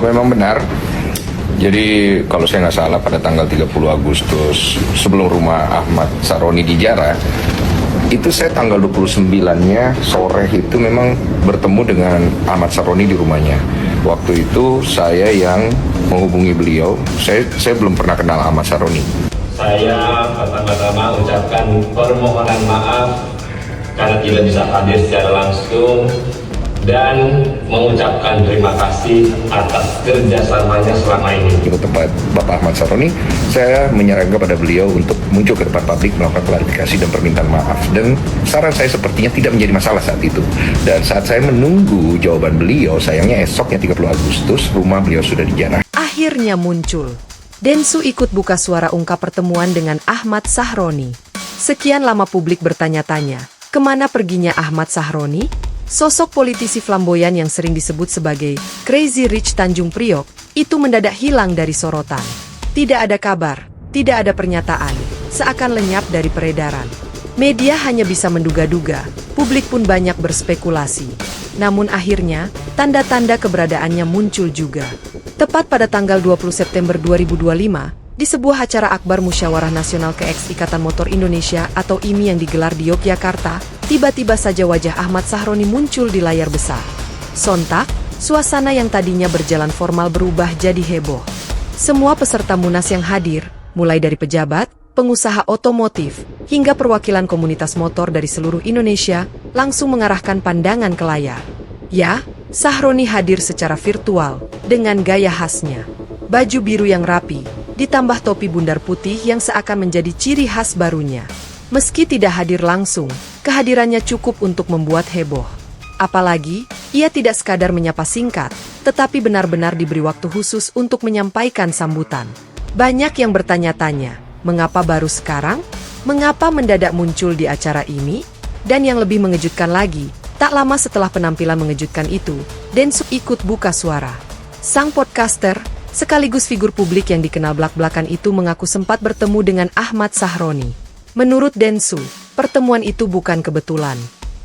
Memang benar. Jadi kalau saya nggak salah pada tanggal 30 Agustus sebelum rumah Ahmad Sahroni dijarah, itu saya tanggal 29-nya sore itu memang bertemu dengan Ahmad Sahroni di rumahnya. Waktu itu saya yang menghubungi beliau. Saya belum pernah kenal Ahmad Sahroni. Saya pertama-tama ucapkan permohonan maaf karena tidak bisa hadir secara langsung dan mengucapkan terima kasih atas kerjasamanya selama ini. Di tempat Bapak Ahmad Sahroni, saya menyarankan kepada beliau untuk muncul ke depan publik melakukan klarifikasi dan permintaan maaf. Dan saran saya sepertinya tidak menjadi masalah saat itu. Dan saat saya menunggu jawaban beliau, sayangnya esoknya 30 Agustus, rumah beliau sudah dijarah. Akhirnya muncul. Densu ikut buka suara ungkap pertemuan dengan Ahmad Sahroni. Sekian lama publik bertanya-tanya, kemana perginya Ahmad Sahroni? Sosok politisi flamboyan yang sering disebut sebagai Crazy Rich Tanjung Priok, itu mendadak hilang dari sorotan. Tidak ada kabar, tidak ada pernyataan, seakan lenyap dari peredaran. Media hanya bisa menduga-duga, publik pun banyak berspekulasi. Namun akhirnya, tanda-tanda keberadaannya muncul juga. Tepat pada tanggal 20 September 2025, di sebuah acara akbar Musyawarah Nasional KX Ikatan Motor Indonesia atau IMI yang digelar di Yogyakarta, tiba-tiba saja wajah Ahmad Sahroni muncul di layar besar. Sontak, suasana yang tadinya berjalan formal berubah jadi heboh. Semua peserta Munas yang hadir, mulai dari pejabat, pengusaha otomotif, hingga perwakilan komunitas motor dari seluruh Indonesia, langsung mengarahkan pandangan ke layar. Ya, Sahroni hadir secara virtual, dengan gaya khasnya. Baju biru yang rapi, ditambah topi bundar putih yang seakan menjadi ciri khas barunya. Meski tidak hadir langsung, kehadirannya cukup untuk membuat heboh. Apalagi, ia tidak sekadar menyapa singkat, tetapi benar-benar diberi waktu khusus untuk menyampaikan sambutan. Banyak yang bertanya-tanya, mengapa baru sekarang? Mengapa mendadak muncul di acara ini? Dan yang lebih mengejutkan lagi, tak lama setelah penampilan mengejutkan itu, Densu ikut buka suara. Sang podcaster, sekaligus figur publik yang dikenal belak-belakan itu mengaku sempat bertemu dengan Ahmad Sahroni. Menurut Densu, pertemuan itu bukan kebetulan.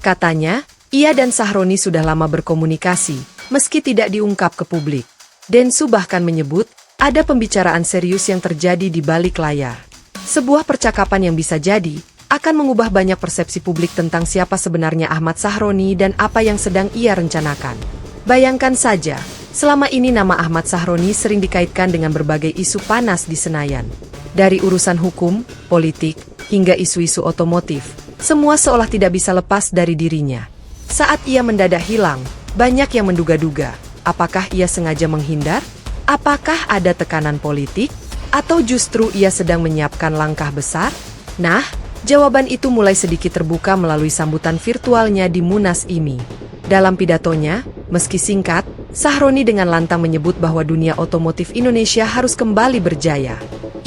Katanya, ia dan Sahroni sudah lama berkomunikasi, meski tidak diungkap ke publik. Densu bahkan menyebut, ada pembicaraan serius yang terjadi di balik layar. Sebuah percakapan yang bisa jadi, akan mengubah banyak persepsi publik tentang siapa sebenarnya Ahmad Sahroni dan apa yang sedang ia rencanakan. Bayangkan saja, selama ini nama Ahmad Sahroni sering dikaitkan dengan berbagai isu panas di Senayan. Dari urusan hukum, politik, hingga isu-isu otomotif, semua seolah tidak bisa lepas dari dirinya. Saat ia mendadak hilang, banyak yang menduga-duga, apakah ia sengaja menghindar? Apakah ada tekanan politik? Atau justru ia sedang menyiapkan langkah besar? Nah, jawaban itu mulai sedikit terbuka melalui sambutan virtualnya di Munas IMI. Dalam pidatonya, meski singkat, Sahroni dengan lantang menyebut bahwa dunia otomotif Indonesia harus kembali berjaya.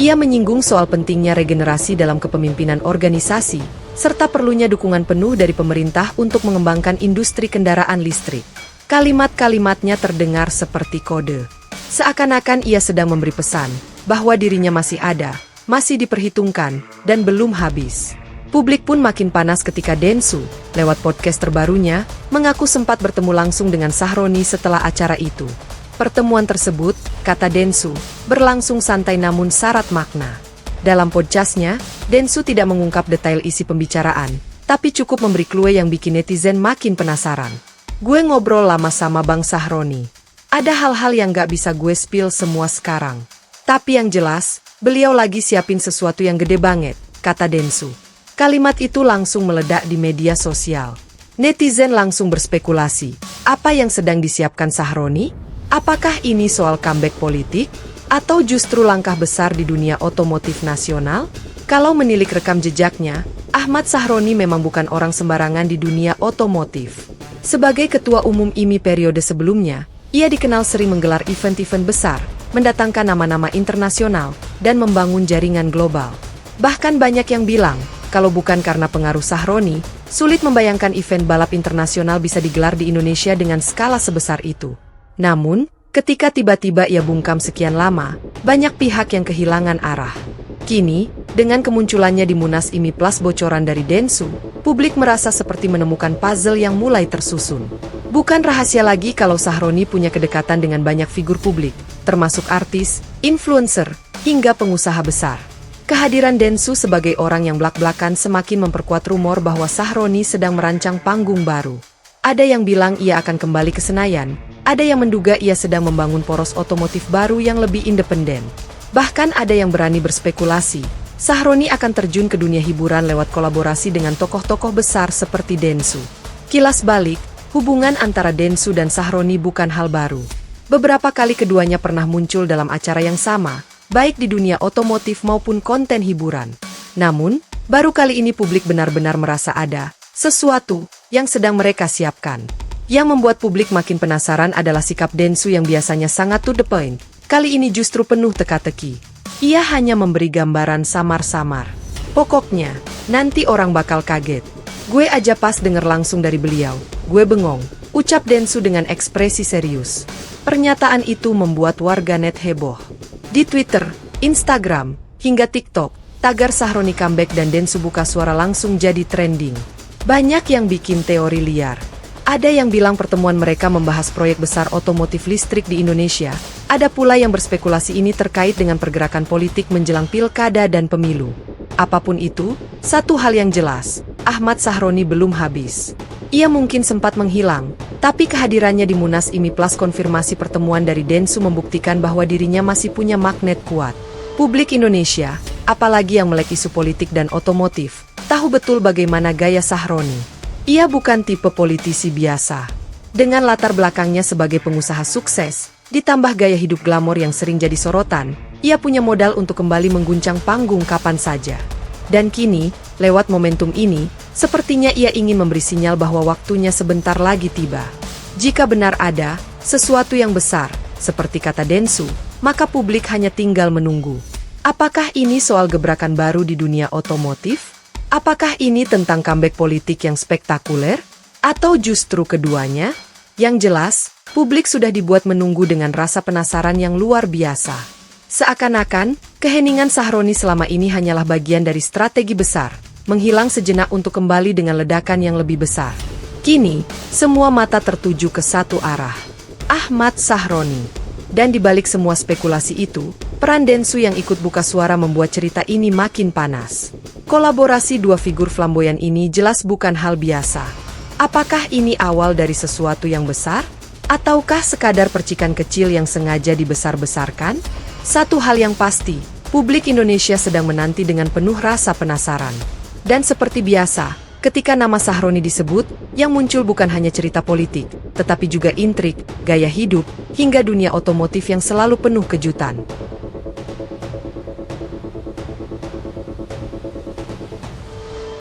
Ia menyinggung soal pentingnya regenerasi dalam kepemimpinan organisasi, serta perlunya dukungan penuh dari pemerintah untuk mengembangkan industri kendaraan listrik. Kalimat-kalimatnya terdengar seperti kode. Seakan-akan ia sedang memberi pesan bahwa dirinya masih ada, masih diperhitungkan, dan belum habis. Publik pun makin panas ketika Densu, lewat podcast terbarunya, mengaku sempat bertemu langsung dengan Sahroni setelah acara itu. Pertemuan tersebut, kata Densu, berlangsung santai namun syarat makna. Dalam podcastnya, Densu tidak mengungkap detail isi pembicaraan, tapi cukup memberi clue yang bikin netizen makin penasaran. Gue ngobrol lama sama Bang Sahroni. Ada hal-hal yang gak bisa gue spill semua sekarang. Tapi yang jelas, beliau lagi siapin sesuatu yang gede banget, kata Densu. Kalimat itu langsung meledak di media sosial. Netizen langsung berspekulasi, apa yang sedang disiapkan Sahroni? Apakah ini soal comeback politik? Atau justru langkah besar di dunia otomotif nasional? Kalau menilik rekam jejaknya, Ahmad Sahroni memang bukan orang sembarangan di dunia otomotif. Sebagai ketua umum IMI periode sebelumnya, ia dikenal sering menggelar event-event besar, mendatangkan nama-nama internasional, dan membangun jaringan global. Bahkan banyak yang bilang, kalau bukan karena pengaruh Sahroni, sulit membayangkan event balap internasional bisa digelar di Indonesia dengan skala sebesar itu. Namun, ketika tiba-tiba ia bungkam sekian lama, banyak pihak yang kehilangan arah. Kini, dengan kemunculannya di Munas IMI plus bocoran dari Densu, publik merasa seperti menemukan puzzle yang mulai tersusun. Bukan rahasia lagi kalau Sahroni punya kedekatan dengan banyak figur publik, termasuk artis, influencer, hingga pengusaha besar. Kehadiran Densu sebagai orang yang blak-blakan semakin memperkuat rumor bahwa Sahroni sedang merancang panggung baru. Ada yang bilang ia akan kembali ke Senayan, ada yang menduga ia sedang membangun poros otomotif baru yang lebih independen. Bahkan ada yang berani berspekulasi, Sahroni akan terjun ke dunia hiburan lewat kolaborasi dengan tokoh-tokoh besar seperti Densu. Kilas balik, hubungan antara Densu dan Sahroni bukan hal baru. Beberapa kali keduanya pernah muncul dalam acara yang sama, baik di dunia otomotif maupun konten hiburan. Namun, baru kali ini publik benar-benar merasa ada sesuatu yang sedang mereka siapkan. Yang membuat publik makin penasaran adalah sikap Densu yang biasanya sangat to the point. Kali ini justru penuh teka-teki. Ia hanya memberi gambaran samar-samar. Pokoknya, nanti orang bakal kaget. Gue aja pas denger langsung dari beliau, gue bengong, ucap Densu dengan ekspresi serius. Pernyataan itu membuat warganet heboh. Di Twitter, Instagram, hingga TikTok, tagar Sahroni comeback dan Densu buka suara langsung jadi trending. Banyak yang bikin teori liar. Ada yang bilang pertemuan mereka membahas proyek besar otomotif listrik di Indonesia. Ada pula yang berspekulasi ini terkait dengan pergerakan politik menjelang pilkada dan pemilu. Apapun itu, satu hal yang jelas, Ahmad Sahroni belum habis. Ia mungkin sempat menghilang, tapi kehadirannya di Munas IMI Plus konfirmasi pertemuan dari Densu membuktikan bahwa dirinya masih punya magnet kuat. Publik Indonesia, apalagi yang melek isu politik dan otomotif, tahu betul bagaimana gaya Sahroni. Ia bukan tipe politisi biasa. Dengan latar belakangnya sebagai pengusaha sukses, ditambah gaya hidup glamor yang sering jadi sorotan, ia punya modal untuk kembali mengguncang panggung kapan saja. Dan kini, lewat momentum ini, sepertinya ia ingin memberi sinyal bahwa waktunya sebentar lagi tiba. Jika benar ada sesuatu yang besar, seperti kata Densu, maka publik hanya tinggal menunggu. Apakah ini soal gebrakan baru di dunia otomotif? Apakah ini tentang comeback politik yang spektakuler? Atau justru keduanya? Yang jelas, publik sudah dibuat menunggu dengan rasa penasaran yang luar biasa. Seakan-akan, keheningan Sahroni selama ini hanyalah bagian dari strategi besar, menghilang sejenak untuk kembali dengan ledakan yang lebih besar. Kini, semua mata tertuju ke satu arah, Ahmad Sahroni. Dan di balik semua spekulasi itu, peran Densu yang ikut buka suara membuat cerita ini makin panas. Kolaborasi dua figur flamboyan ini jelas bukan hal biasa. Apakah ini awal dari sesuatu yang besar? Ataukah sekadar percikan kecil yang sengaja dibesar-besarkan? Satu hal yang pasti, publik Indonesia sedang menanti dengan penuh rasa penasaran. Dan seperti biasa, ketika nama Sahroni disebut, yang muncul bukan hanya cerita politik, tetapi juga intrik, gaya hidup, hingga dunia otomotif yang selalu penuh kejutan.